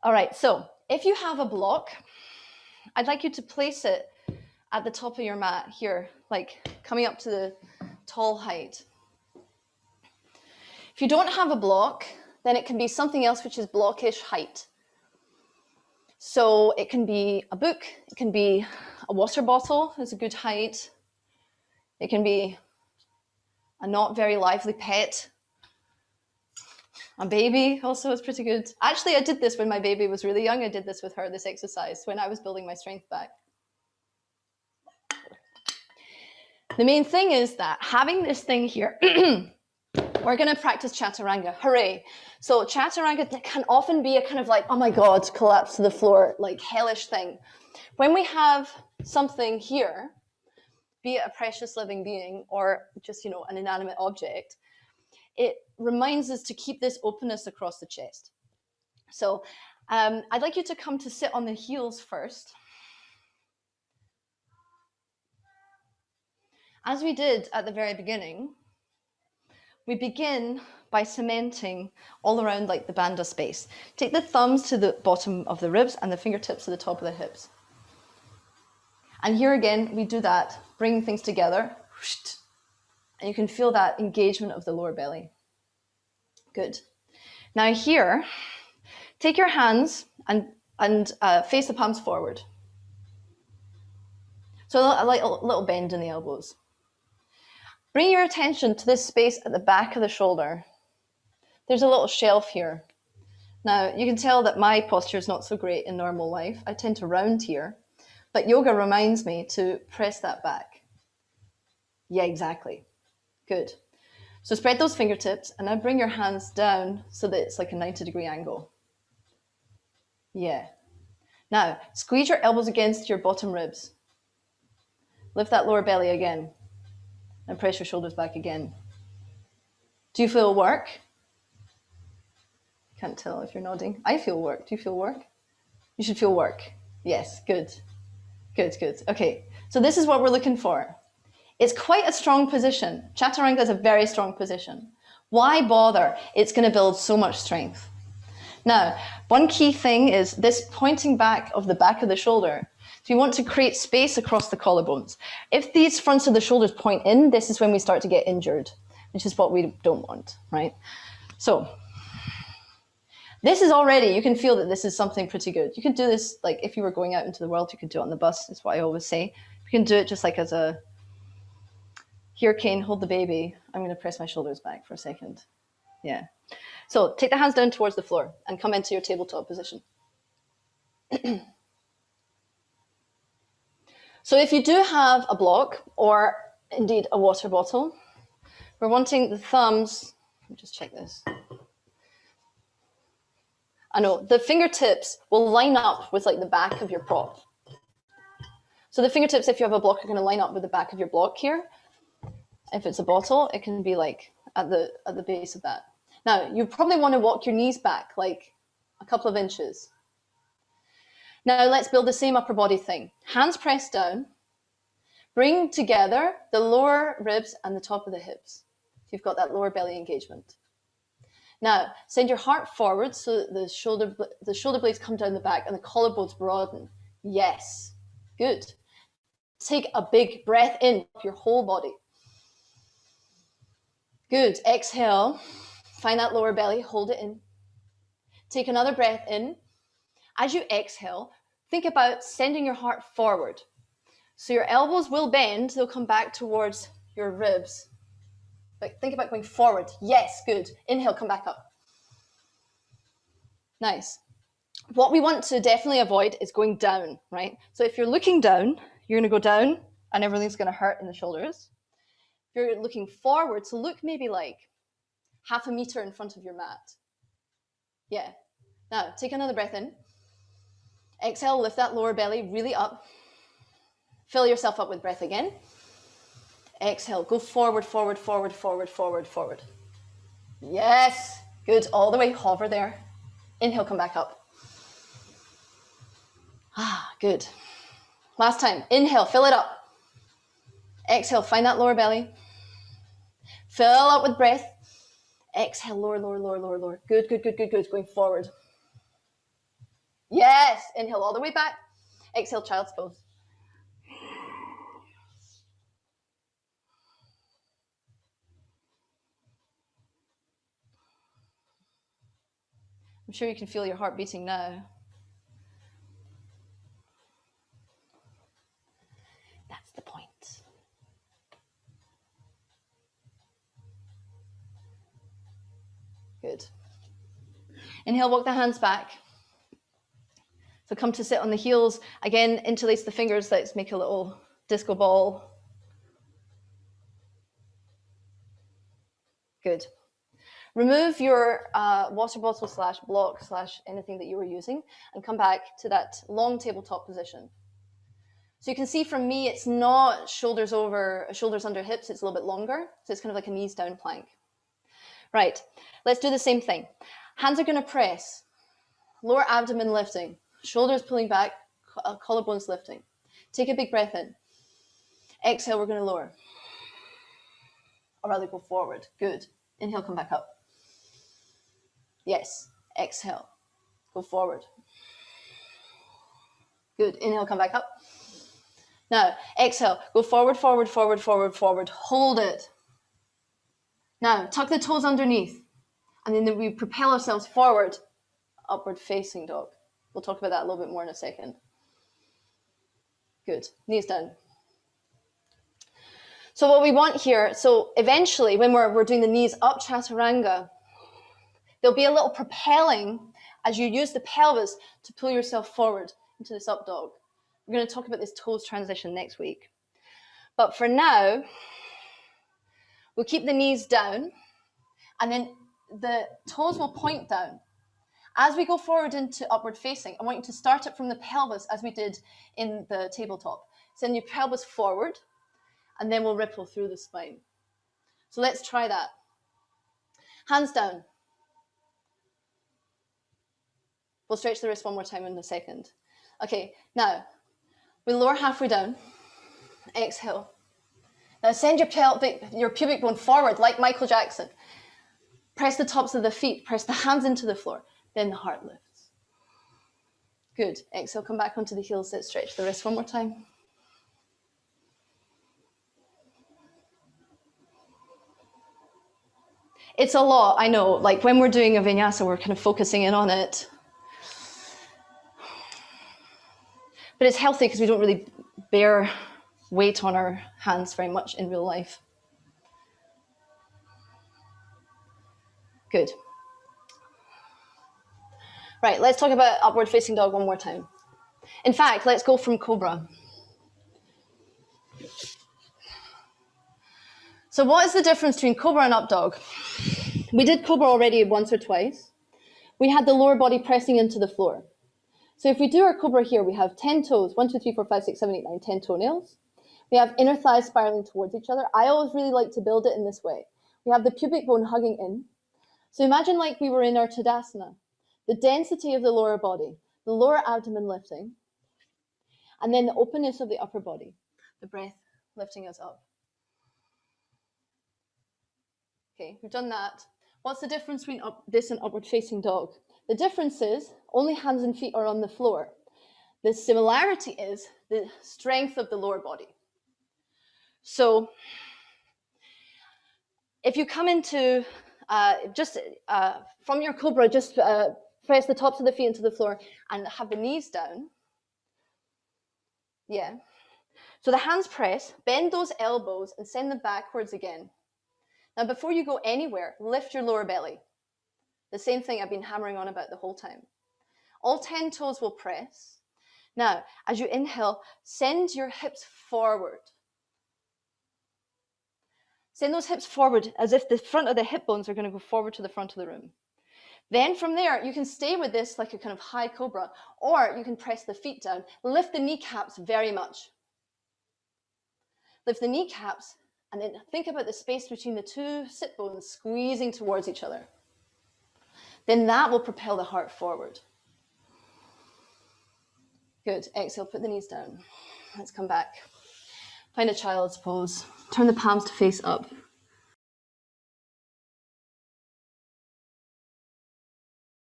All right, so if you have a block, I'd like you to place it at the top of your mat here, like coming up to the tall height. If you don't have a block, then it can be something else which is blockish height. So it can be a book, it can be a water bottle is a good height. It can be a not very lively pet. A baby also is pretty good. Actually, I did this when my baby was really young. I did this with her, this exercise, when I was building my strength back. The main thing is that having this thing here, we're going to practice Chaturanga. Hooray. So Chaturanga can often be a kind of like, oh my God, collapse to the floor, like hellish thing. When we have something here, be it a precious living being or just, you know, an inanimate object, it reminds us to keep this openness across the chest. So I'd like you to come to sit on the heels first. As we did at the very beginning, we begin by cementing all around like the bandha space. Take the thumbs to the bottom of the ribs and the fingertips to the top of the hips. And here again, we do that, bringing things together. And you can feel that engagement of the lower belly. Good. Now here, take your hands and face the palms forward. So a little bend in the elbows. Bring your attention to this space at the back of the shoulder. There's a little shelf here. Now, you can tell that my posture is not so great in normal life. I tend to round here, but yoga reminds me to press that back. Yeah, exactly. Good. So spread those fingertips and now bring your hands down so that it's like a 90-degree angle. Yeah. Now, squeeze your elbows against your bottom ribs. Lift that lower belly again. And press your shoulders back again. Do you feel work? Can't tell if you're nodding. I feel work. Do you feel work? You should feel work. Yes, good. Good, good. Okay, so this is what we're looking for. It's quite a strong position. Chaturanga is a very strong position. Why bother? It's going to build so much strength. Now, one key thing is this pointing back of the back of the shoulder. So you want to create space across the collarbones. If these fronts of the shoulders point in, this is when we start to get injured, which is what we don't want, right? So this is already, you can feel that this is something pretty good. You can do this, like if you were going out into the world, you could do it on the bus, is what I always say. You can do it just like as a, here, Kane, hold the baby. I'm going to press my shoulders back for a second. Yeah. So take the hands down towards the floor and come into your tabletop position. So if you do have a block or indeed a water bottle, we're wanting the thumbs, let me just check this. I know, the fingertips will line up with like the back of your prop. So the fingertips, if you have a block, are going to line up with the back of your block here. If it's a bottle, it can be like at the base of that. Now, you probably want to walk your knees back like a couple of inches. Now, let's build the same upper body thing. Hands pressed down. Bring together the lower ribs and the top of the hips. So you've got that lower belly engagement. Now, send your heart forward so that the shoulder blades come down the back and the collarbones broaden. Yes. Good. Take a big breath in your whole body. Good. Exhale. Find that lower belly. Hold it in. Take another breath in. As you exhale, think about sending your heart forward. So your elbows will bend. They'll come back towards your ribs. But think about going forward. Yes, good. Inhale, come back up. Nice. What we want to definitely avoid is going down, right? So if you're looking down, you're going to go down and everything's going to hurt in the shoulders. If you're looking forward, so look maybe like 0.5 meter in front of your mat. Yeah. Now, take another breath in. Exhale, lift that lower belly really up. Fill yourself up with breath again. Exhale, go forward, forward, forward, forward, forward, forward. Yes, good, all the way, hover there. Inhale, come back up. Ah, good. Last time, inhale, fill it up. Exhale, find that lower belly. Fill up with breath. Exhale, lower, lower, lower, lower, lower. Good, good, good, good, good, going forward. Yes. Inhale all the way back. Exhale, child's pose. I'm sure you can feel your heart beating now. That's the point. Good. Inhale, walk the hands back. So come to sit on the heels. Again, interlace the fingers. Let's make a little disco ball. Good. Remove your water bottle / block / anything that you were using and come back to that long tabletop position. So you can see from me, it's not shoulders under hips. It's a little bit longer. So it's kind of like a knees down plank. Right. Let's do the same thing. Hands are going to press. Lower abdomen lifting. Shoulders pulling back. Collarbones lifting. Take a big breath in. Exhale, we're going to lower. Or rather go forward. Good. Inhale, come back up. Yes. Exhale. Go forward. Good. Inhale, come back up. Now, exhale. Go forward, forward, forward, forward, forward. Hold it. Now, tuck the toes underneath. And then we propel ourselves forward. Upward facing dog. We'll talk about that a little bit more in a second. Good. Knees down. So what we want here, so eventually when we're doing the knees up Chaturanga, there'll be a little propelling as you use the pelvis to pull yourself forward into this up dog. We're going to talk about this toes transition next week. But for now, we'll keep the knees down and then the toes will point down. As we go forward into upward facing, I want you to start it from the pelvis as we did in the tabletop. Send your pelvis forward and then we'll ripple through the spine. So let's try that. Hands down. We'll stretch the wrist one more time in a second. Okay, now we lower halfway down. Exhale. Now send your pubic bone forward like Michael Jackson. Press the tops of the feet. Press the hands into the floor. Then the heart lifts. Good. Exhale, come back onto the heels. Let's stretch the wrist one more time. It's a lot, I know. Like when we're doing a vinyasa, we're kind of focusing in on it. But it's healthy because we don't really bear weight on our hands very much in real life. Good. Right, let's talk about upward facing dog one more time. In fact, let's go from cobra. So what is the difference between cobra and up dog? We did cobra already once or twice. We had the lower body pressing into the floor. So if we do our cobra here, we have 10 toes, 1, 2, 3, 4, 5, 6, 7, 8, 9, 10 toenails. We have inner thighs spiraling towards each other. I always really like to build it in this way. We have the pubic bone hugging in. So imagine like we were in our Tadasana. The density of the lower body, the lower abdomen lifting, and then the openness of the upper body, the breath lifting us up. Okay, we've done that. What's the difference between this and upward facing dog? The difference is only hands and feet are on the floor. The similarity is the strength of the lower body. So if you come into from your cobra, just press the tops of the feet into the floor and have the knees down. Yeah. So the hands press, bend those elbows and send them backwards again. Now, before you go anywhere, lift your lower belly. The same thing I've been hammering on about the whole time. All 10 toes will press. Now, as you inhale, send your hips forward. Send those hips forward as if the front of the hip bones are going to go forward to the front of the room. Then from there, you can stay with this like a kind of high cobra, or you can press the feet down. Lift the kneecaps very much. Lift the kneecaps, and then think about the space between the two sit bones squeezing towards each other. Then that will propel the heart forward. Good. Exhale, put the knees down. Let's come back. Find a child's pose. Turn the palms to face up.